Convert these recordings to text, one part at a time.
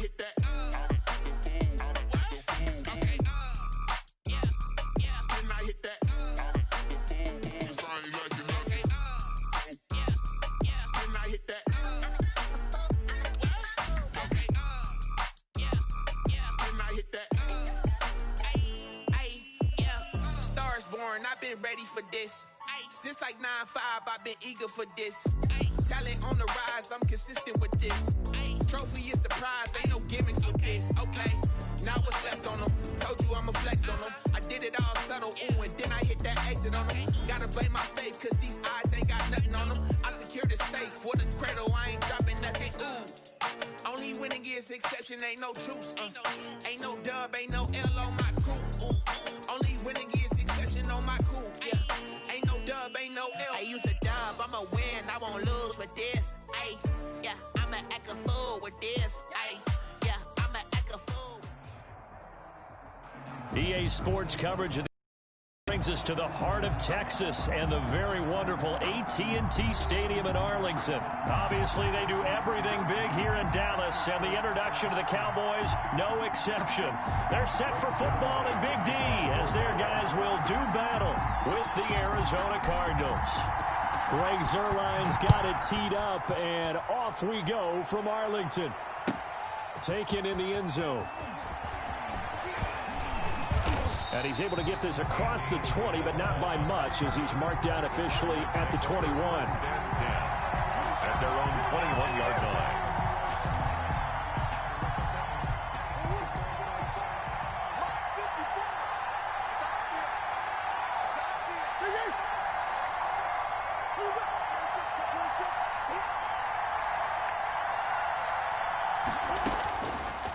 hit that. I've been ready for this. Since like 9-5, I've been eager for this. Talent on the rise, I'm consistent with this. Trophy is the prize, ain't no gimmicks with this. Okay, now what's left on them? Told you I'ma flex on them. I did it all subtle, ooh, and then I hit that exit on them. Gotta blame my faith, cause these eyes ain't got nothing on them. I secured the safe for the cradle, I ain't dropping nothing, ooh. Only winning is exception, ain't no truce. Ain't no dub, ain't no L on my crew, ooh. Only winning is exception on my cool, yeah. Ain't no dub, ain't no L. I use a dub, I'ma win, I won't lose with this. Ay, yeah, I'ma act a fool with this. Ay, yeah, I'ma act a fool. EA Sports coverage of the brings us to the heart of Texas and the very wonderful AT&T Stadium in Arlington. Obviously, they do everything big here in Dallas, and the introduction to the Cowboys, no exception. They're set for football in Big D as their guys will do battle with the Arizona Cardinals. Greg Zuerlein's got it teed up, and off we go from Arlington. Taken in the end zone. And he's able to get this across the 20, but not by much, as he's marked down officially at the 21. At their own 21-yard line.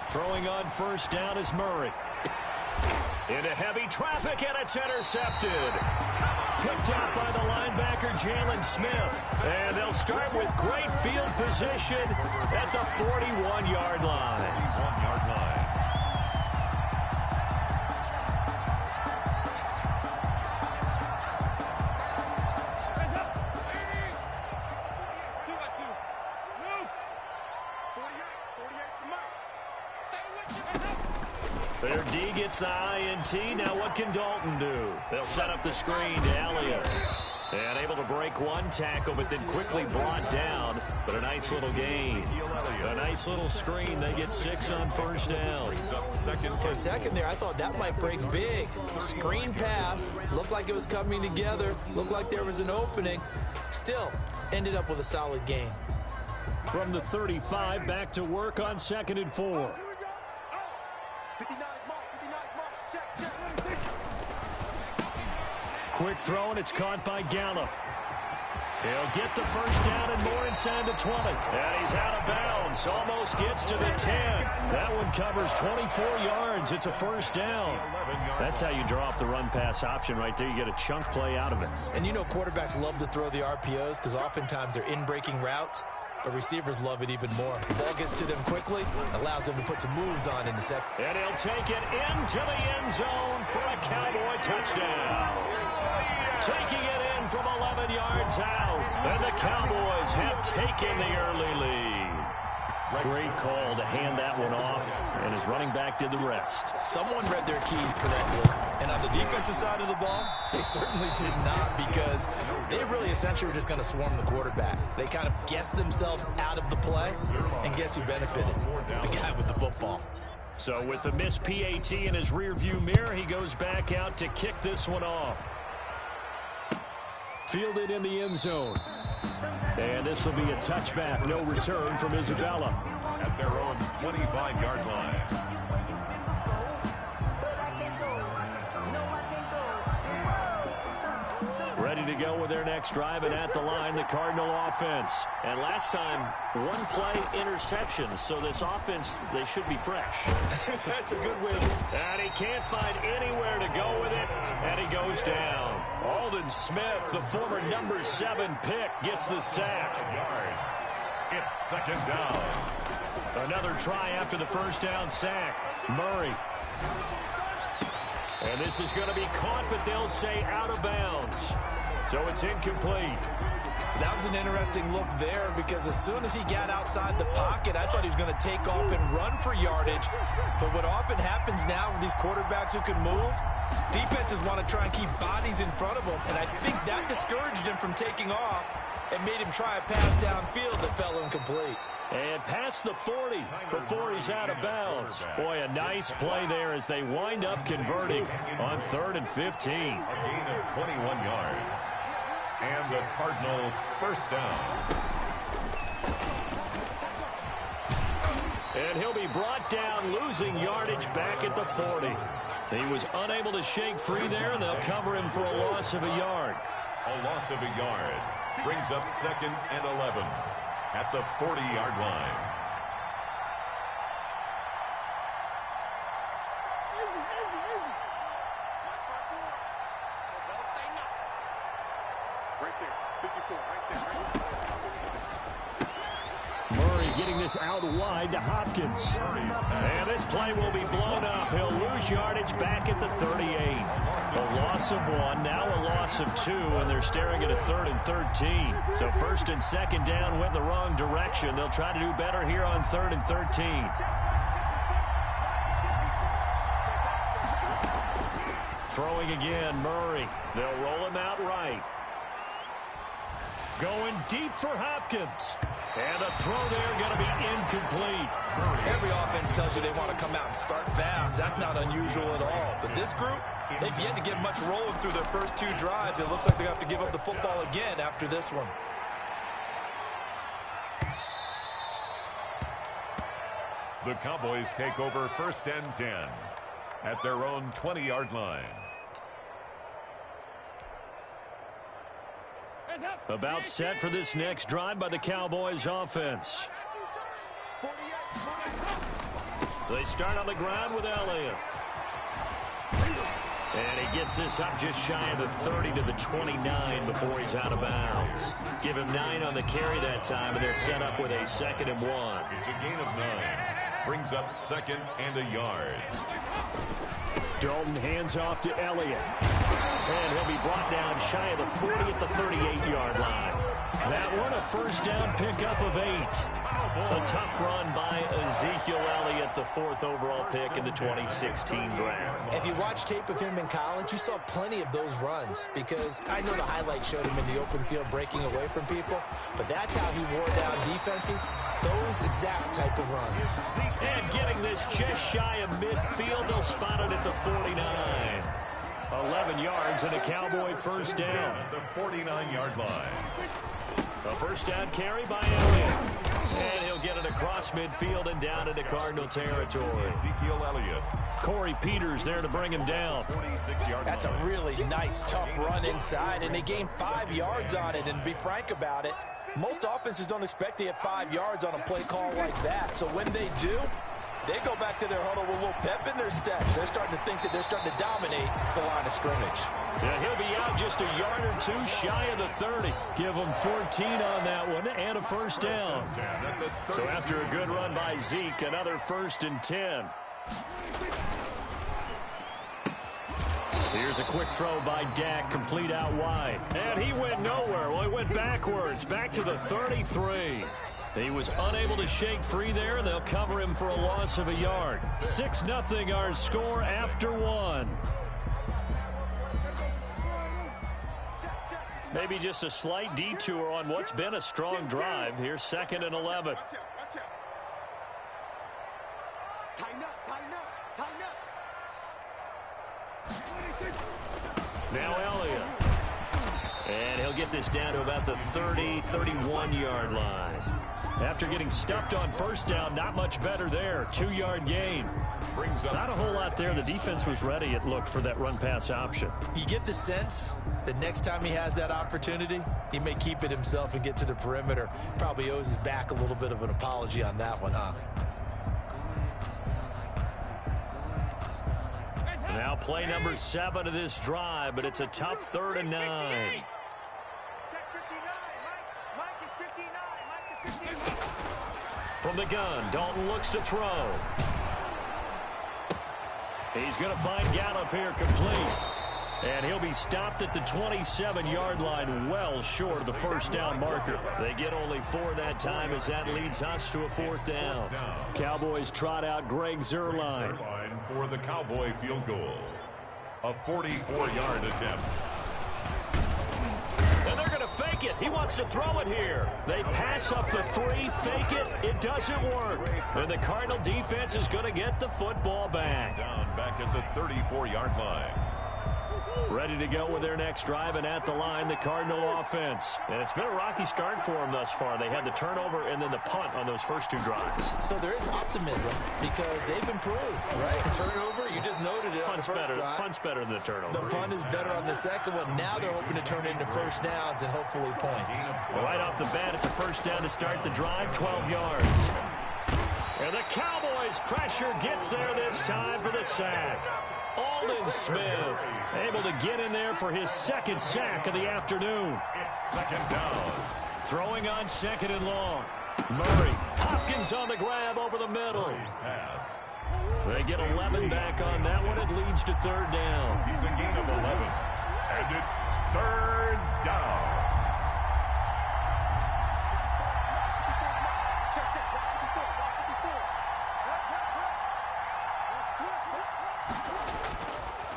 Throwing on first down is Murray. Into heavy traffic, and it's intercepted. Picked out by the linebacker, Jalen Smith. And they'll start with great field position at the 41-yard line. 41-yard line. Their D gets the INT. Now what can Dalton do? They'll set up the screen to Elliott. And able to break one tackle, but then quickly brought down. But a nice little gain. A nice little screen. They get 6 on first down. For a second there, I thought that might break big. Screen pass. Looked like it was coming together. Looked like there was an opening. Still, ended up with a solid gain. From the 35, back to work on 2nd and 4. Quick throw, and it's caught by Gallup. He'll get the first down and more inside the 20. And he's out of bounds. Almost gets to the 10. That one covers 24 yards. It's a first down. That's how you draw up the run-pass option right there. You get a chunk play out of it. And you know quarterbacks love to throw the RPOs because oftentimes they're in-breaking routes. But receivers love it even more. The ball gets to them quickly, allows them to put some moves on in the second. And he'll take it into the end zone for a Cowboy touchdown. Taking it in from 11 yards out. And the Cowboys have taken the early lead. Great call to hand that one off, and his running back did the rest. Someone read their keys correctly. And on the defensive side of the ball, they certainly did not, because they really essentially were just going to swarm the quarterback. They kind of guessed themselves out of the play, and guess who benefited? The guy with the football. So with the missed PAT in his rearview mirror, he goes back out to kick this one off. Fielded in the end zone. And this will be a touchback, no return from Isabella. At their own 25-yard line. Ready to go with their next drive, and at the line, the Cardinal offense. And last time, one play interception, so this offense, they should be fresh. That's a good win. And he can't find anywhere to go with it, and he goes down. Aldon Smith, the former number 7 pick, gets the sack. Yards. It's 2nd down. Another try after the first down sack. Murray. And this is going to be caught, but they'll say out of bounds. So it's incomplete. That was an interesting look there because as soon as he got outside the pocket, I thought he was going to take off and run for yardage. But what often happens now with these quarterbacks who can move, defenses want to try and keep bodies in front of them, and I think that discouraged him from taking off and made him try a pass downfield that fell incomplete. And past the 40 before he's out of bounds. Boy, a nice play there as they wind up converting on 3rd and 15. A gain of 21 yards. And the Cardinals first down. And he'll be brought down, losing yardage back at the 40. He was unable to shake free there, and they'll cover him for a loss of a yard. A loss of a yard brings up 2nd and 11 at the 40-yard line. Murray getting this out wide to Hopkins. And this play will be blown up. He'll lose yardage back at the 38. A loss of 1, now a loss of 2, and they're staring at a 3rd and 13. So 1st and 2nd down went the wrong direction. They'll try to do better here on 3rd and 13. Throwing again, Murray. They'll roll him out right. Going deep for Hopkins. And a throw there going to be incomplete. Every offense tells you they want to come out and start fast. That's not unusual at all. But this group, they've yet to get much rolling through their first 2 drives. It looks like they're going to have to give up the football again after this one. The Cowboys take over 1st and 10 at their own 20-yard line. About set for this next drive by the Cowboys offense. They start on the ground with Elliott. And he gets this up just shy of the 30 to the 29 before he's out of bounds. Give him 9 on the carry that time, and they're set up with a 2nd and 1. It's a gain of 9. Brings up 2nd and a yard. Dalton hands off to Elliott. And he'll be brought down shy of the 40 at the 38-yard line. That one a first down pickup of 8. A tough run by Ezekiel Elliott, the 4th overall pick in the 2016 draft. If you watch tape of him in college, you saw plenty of those runs because I know the highlights showed him in the open field breaking away from people, but that's how he wore down defenses, those exact type of runs. And getting this just shy of midfield, they'll spot it at the 49. 11 yards and a Cowboy first down. At the 49-yard line. A first down carry by Elliott. And he'll get it across midfield and down into Cardinal territory. Ezekiel Elliott. Corey Peters there to bring him down. 46-yard That's a really nice, tough run inside, and they gained 5 yards on it. And to be frank about it, most offenses don't expect to get 5 yards on a play call like that. So when they do, they go back to their huddle with a little pep in their steps. They're starting to think that they're starting to dominate the line of scrimmage. Yeah, he'll be out just a yard or 2 shy of the 30. Give him 14 on that one and a first down. So after a good run by Zeke, another 1st and 10. Here's a quick throw by Dak, complete out wide. And he went nowhere. Well, he went backwards, back to the 33. He was unable to shake free there, and they'll cover him for a loss of a yard. 6-0 our score after 1. Maybe just a slight detour on what's been a strong drive. Here's 2nd and 11. Now Elliott. And he'll get this down to about the 30, 31-yard line. After getting stuffed on first down, not much better there. 2-yard gain. Not a whole lot there. The defense was ready, it looked, for that run-pass option. You get the sense that next time he has that opportunity, he may keep it himself and get to the perimeter. Probably owes his back a little bit of an apology on that one, huh? Now play number 7 of this drive, but it's a tough 3rd and 9. From the gun, Dalton looks to throw. He's going to find Gallup here complete. And he'll be stopped at the 27-yard line, well short of the first down marker. They get only 4 that time as that leads us to a 4th down. Cowboys trot out Greg Zuerlein for the Cowboy field goal. A 44-yard attempt. And they're going to fake it. He wants to throw it here. They pass up the 3, fake it. It doesn't work. And the Cardinal defense is going to get the football back. Down back at the 34-yard line. Ready to go with their next drive, and at the line, the Cardinal offense. And it's been a rocky start for them thus far. They had the turnover and then the punt on those first 2 drives. So there is optimism because they've improved, right? Turnover, you just noted it on the first drive. Punt's better than the turnover. The punt is better on the second one. Now they're hoping to turn it into first downs and hopefully points. Well, right off the bat, it's a first down to start the drive, 12 yards. And the Cowboys' pressure gets there this time for the sack. Aldon Smith able to get in there for his 2nd sack of the afternoon. It's 2nd down. Throwing on 2nd and long. Murray. Hopkins on the grab over the middle. Pass. They get 11 back on that one. It leads to 3rd down. He's a gain of 11. And it's 3rd down.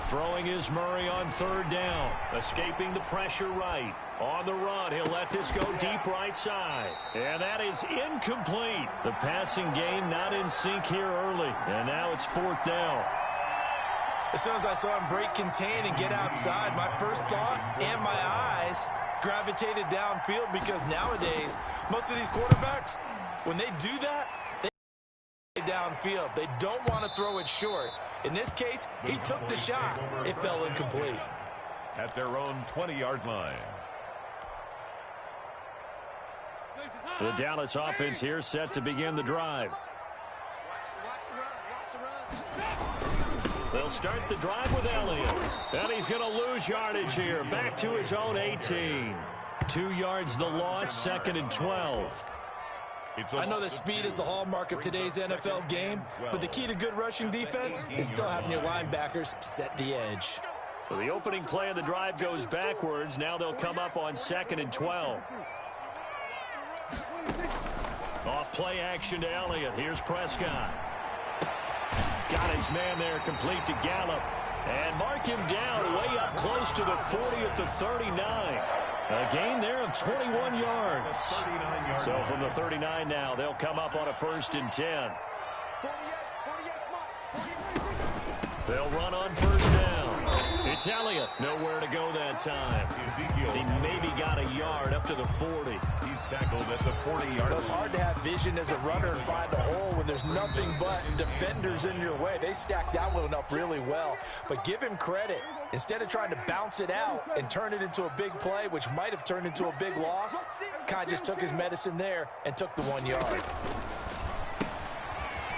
Throwing is Murray on 3rd down. Escaping the pressure right. On the run, he'll let this go deep right side. And that is incomplete. The passing game not in sync here early. And now it's 4th down. As soon as I saw him break contain and get outside, my first thought and my eyes gravitated downfield because nowadays, most of these quarterbacks, when they do that, they downfield. They don't want to throw it short. In this case, he took the shot. It fell incomplete. At their own 20-yard line. The Dallas offense here set to begin the drive. They'll start the drive with Elliott. And he's going to lose yardage here. Back to his own 18. 2 yards the loss, 2nd and 12. I know that speed is the hallmark of today's NFL game, but the key to good rushing defense is still having your linebackers set the edge. So the opening play of the drive goes backwards. Now they'll come up on 2nd and 12. Off play action to Elliott. Here's Prescott. Got his man there, complete to Gallup. And mark him down way up close to the 40 at the 39. A gain there of 21 yards. So from the 39 now, they'll come up on a 1st and 10. They'll run on 1st down. It's Elliott. Nowhere to go that time. He maybe got a yard up to the 40. He's tackled at the 40-yard line. It's hard to have vision as a runner and find a hole when there's nothing but defenders in your way. They stacked that one up really well. But give him credit. Instead of trying to bounce it out and turn it into a big play, which might have turned into a big loss, kind of just took his medicine there and took the 1 yard.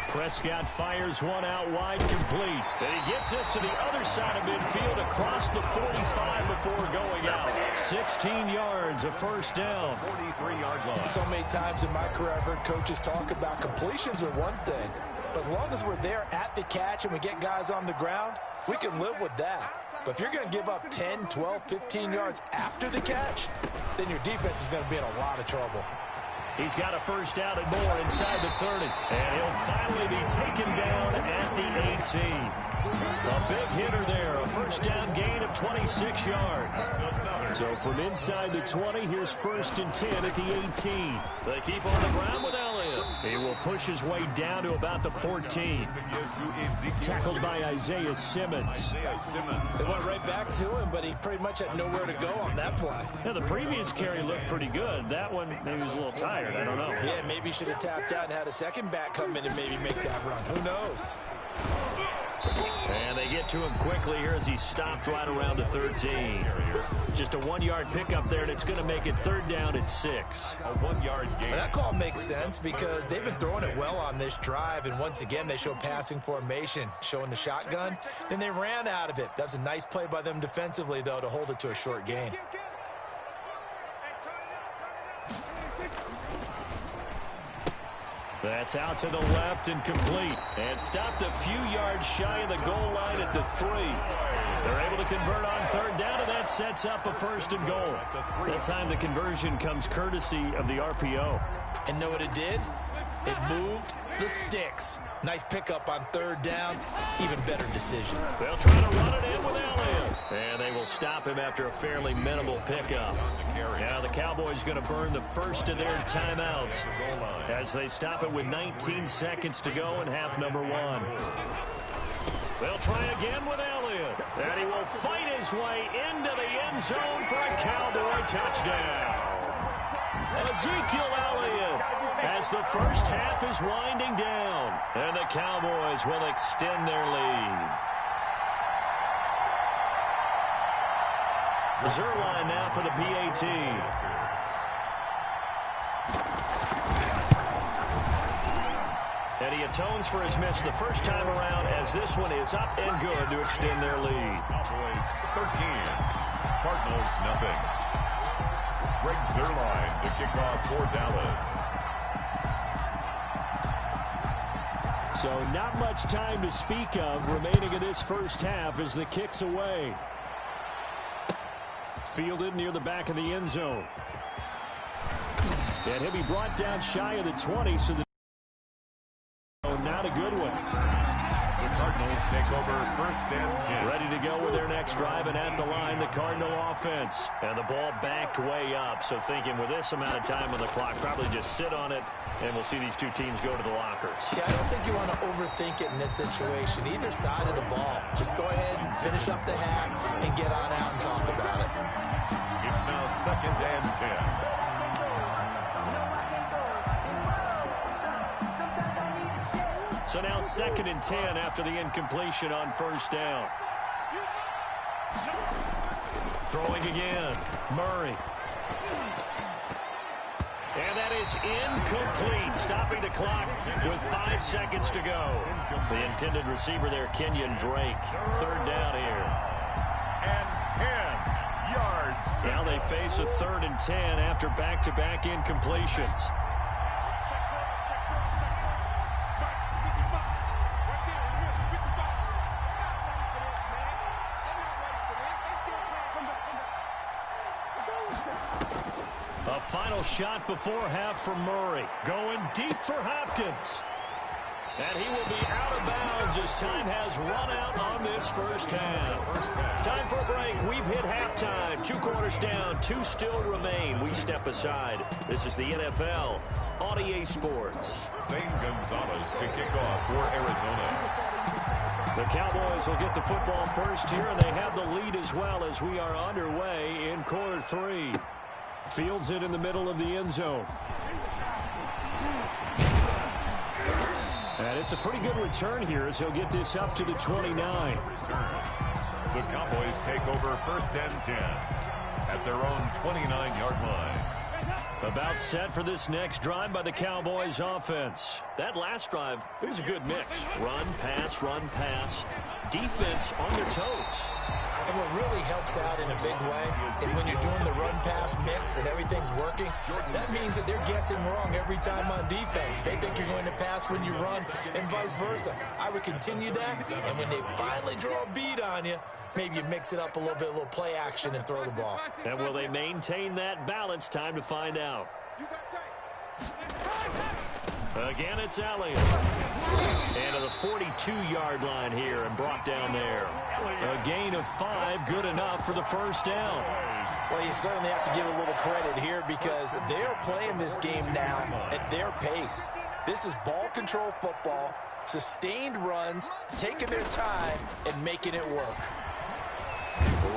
Prescott fires one out wide, complete. And he gets us to the other side of midfield across the 45 before going out. 16 yards, a 1st down. 43-yard line. So many times in my career I've heard coaches talk about completions are one thing, but as long as we're there at the catch and we get guys on the ground, we can live with that. But if you're going to give up 10, 12, 15 yards after the catch, then your defense is going to be in a lot of trouble. He's got a 1st down and more inside the 30. And he'll finally be taken down at the 18. A big hitter there. A 1st down gain of 26 yards. So from inside the 20, here's 1st and 10 at the 18. They keep on the ground with Elliott. He will push his way down to about the 14. Tackled by Isaiah Simmons. They went right back to him, but he pretty much had nowhere to go on that play. Yeah, the previous carry looked pretty good. That one, maybe he was a little tired. I don't know. Yeah, maybe he should have tapped out and had a second back come in and maybe make that run. Who knows? And they get to him quickly here as he stopped right around the 13. Just a 1-yard pickup there, and it's going to make it 3rd down at 6. A 1-yard gain. Well, that call makes sense because they've been throwing it well on this drive, and once again they show passing formation, showing the shotgun. Then they ran out of it. That was a nice play by them defensively, though, to hold it to a short gain. That's out to the left and complete. And stopped a few yards shy of the goal line at the 3. They're able to convert on third down, and that sets up a 1st and goal. That time the conversion comes courtesy of the RPO. And know what it did? It moved the sticks. Nice pickup on third down. Even better decision. They'll try to run it in with Elliott. And they will stop him after a fairly minimal pickup. Now the Cowboys going to burn the first of their timeouts as they stop it with 19 seconds to go in half number 1. They'll try again with Elliott. And he will fight his way into the end zone for a Cowboy touchdown. Ezekiel Elliott as the first half is winding down. And the Cowboys will extend their lead. Reserve line now for the PAT. And he atones for his miss the first time around as this one is up and good to extend their lead. Cowboys 13, Cardinals nothing. Greg Zuerlein to kick off for Dallas. So not much time to speak of remaining in this first half as the kick's away. Fielded near the back of the end zone. And he'll be brought down shy of the 20, so the not a good one. The Cardinals take over 1st and 10. Ready to go with their next drive, and at the line, the Cardinal offense. And the ball backed way up, so thinking with this amount of time on the clock, probably just sit on it, and we'll see these two teams go to the lockers. Yeah, I don't think you want to overthink it in this situation. Either side of the ball. Just go ahead and finish up the half and get on out and talk about it. It's now 2nd and 10. So now 2nd and 10 after the incompletion on first down. Throwing again. Murray. And that is incomplete, stopping the clock with 5 seconds to go. The intended receiver there, Kenyon Drake. 3rd down here. And 10 yards. Now they face a 3rd and 10 after back-to-back incompletions. A final shot before half for Murray. Going deep for Hopkins. And he will be out of bounds as time has run out on this first half. Time for a break. We've hit halftime. 2 quarters down. 2 still remain. We step aside. This is the NFL on EA Sports. Zane Gonzalez to kick off for Arizona. The Cowboys will get the football first here, and they have the lead as well as we are underway in quarter 3. Fields it in the middle of the end zone. And it's a pretty good return here as he'll get this up to the 29. The Cowboys take over 1st and 10 at their own 29-yard line. About set for this next drive by the Cowboys offense. That last drive, it was a good mix. Run, pass, defense on their toes. And what really helps out in a big way is when you're doing the run-pass mix and everything's working, that means that they're guessing wrong every time on defense. They think you're going to pass when you run and vice versa. I would continue that, and when they finally draw a beat on you, maybe you mix it up a little bit, a little play action and throw the ball. And will they maintain that balance? Time to find out. Again, it's Elliott. And to the 42-yard line here and brought down there. A gain of 5, good enough for the first down. Well, you certainly have to give a little credit here because they're playing this game now at their pace. This is ball control football, sustained runs, taking their time, and making it work.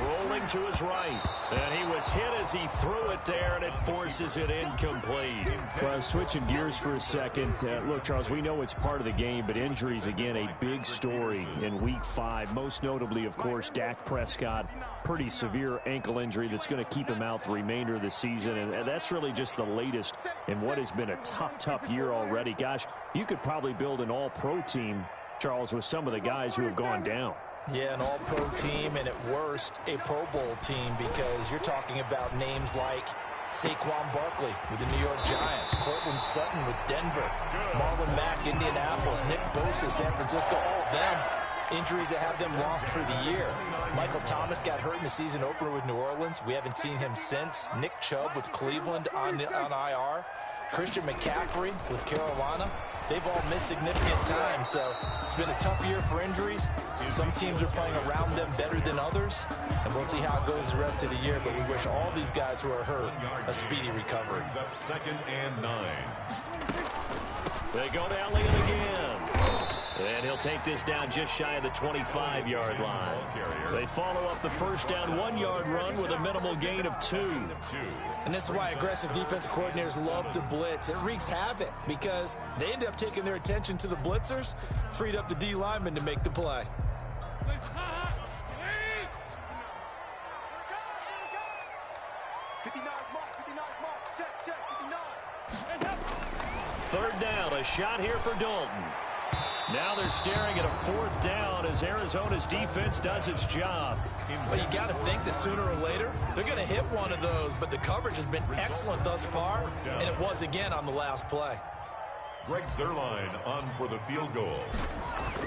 Rolling to his right. And he was hit as he threw it there, and it forces it incomplete. Well, switching gears for a second. Look, Charles, we know it's part of the game, but injuries, again, a big story in Week 5. Most notably, of course, Dak Prescott. Pretty severe ankle injury that's going to keep him out the remainder of the season. And that's really just the latest in what has been a tough year already. Gosh, you could probably build an all-pro team, Charles, with some of the guys who have gone down. Yeah, an all-pro team, and at worst, a Pro Bowl team, because you're talking about names like Saquon Barkley with the New York Giants. Cortland Sutton with Denver. Marlon Mack, Indianapolis. Nick Bosa, San Francisco. All of them injuries that have them lost for the year. Michael Thomas got hurt in the season opener with New Orleans. We haven't seen him since. Nick Chubb with Cleveland on IR. Christian McCaffrey with Carolina. They've all missed significant time, so it's been a tough year for injuries. Some teams are playing around them better than others, and we'll see how it goes the rest of the year, but we wish all these guys who are hurt a speedy recovery. Up 2nd and 9. They go to Elliott again. And he'll take this down just shy of the 25-yard line. They follow up the first down 1-yard run with a minimal gain of 2. And this is why aggressive defensive coordinators love to blitz. It wreaks havoc because they end up taking their attention to the blitzers, freed up the D lineman to make the play. Third down, a shot here for Dalton. Now they're staring at a 4th down as Arizona's defense does its job. Well, you got to think that sooner or later they're going to hit one of those, but the coverage has been excellent thus far, and it was again on the last play. Greg Zuerlein on for the field goal.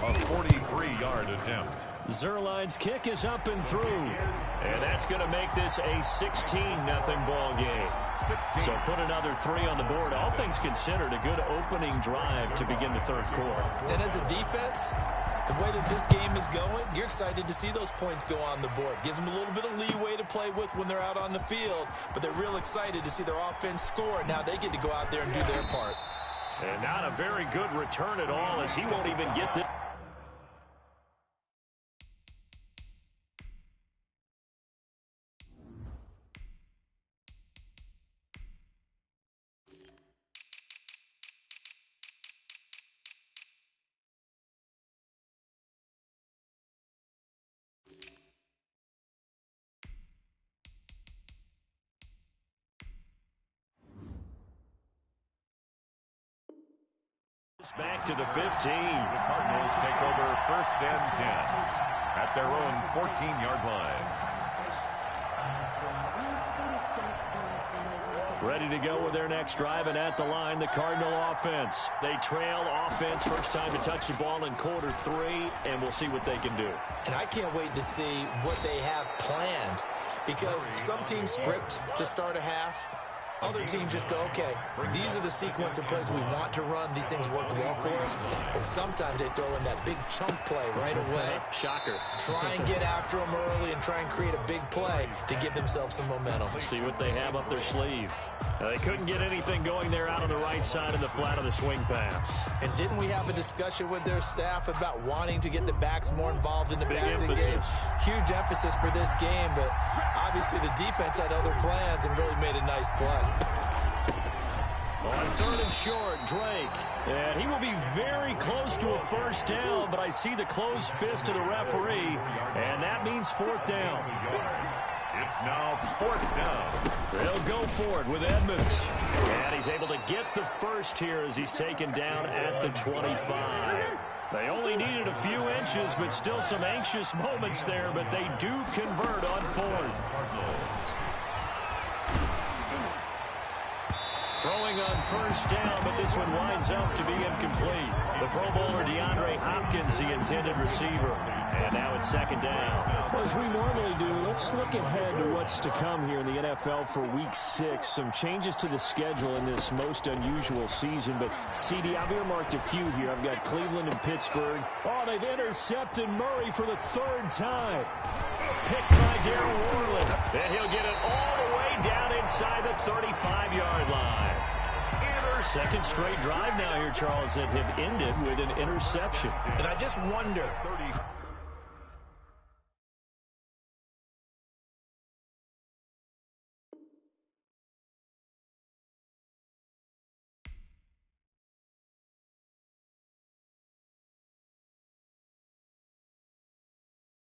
A 43-yard attempt. Zuerlein's kick is up and through. And that's going to make this a 16-0 ball game. So put another 3 on the board. All things considered, a good opening drive to begin the third quarter. And as a defense, the way that this game is going, you're excited to see those points go on the board. Gives them a little bit of leeway to play with when they're out on the field, but they're real excited to see their offense score. Now they get to go out there and do their part. And not a very good return at all as he won't even get the... Back to the 15. The Cardinals take over 1st and 10 at their own 14-yard line. Ready to go with their next drive, and at the line, the Cardinal offense. They trail offense, first time to touch the ball in quarter 3, and we'll see what they can do. And I can't wait to see what they have planned, because some teams script to start a half. Other teams just go, okay, these are the sequence of plays we want to run. These things worked well for us. And sometimes they throw in that big chunk play right away. Shocker. Try and get after them early and try and create a big play to give themselves some momentum. See what they have up their sleeve. They couldn't get anything going there out on the right side of the flat of the swing pass. And didn't we have a discussion with their staff about wanting to get the backs more involved in the passing game? Huge emphasis for this game, but obviously the defense had other plans and really made a nice play. On 3rd and short, Drake. And he will be very close to a first down, but I see the closed fist of the referee, and that means 4th down. It's now 4th down. They'll go for it with Edmonds. And he's able to get the first here as he's taken down at the 25. They only needed a few inches, but still some anxious moments there, but they do convert on 4th. Throwing on first down, but this one winds up to be incomplete. The Pro Bowler DeAndre Hopkins, the intended receiver. And now it's 2nd down. Well, as we normally do, let's look ahead to what's to come here in the NFL for Week 6. Some changes to the schedule in this most unusual season. But, CD, I've earmarked a few here. I've got Cleveland and Pittsburgh. Oh, they've intercepted Murray for the 3rd time. Picked by Darren Warland. And he'll get it all the way down inside the 35-yard line. 2nd straight drive now here, Charles, that have ended with an interception. And I just wonder,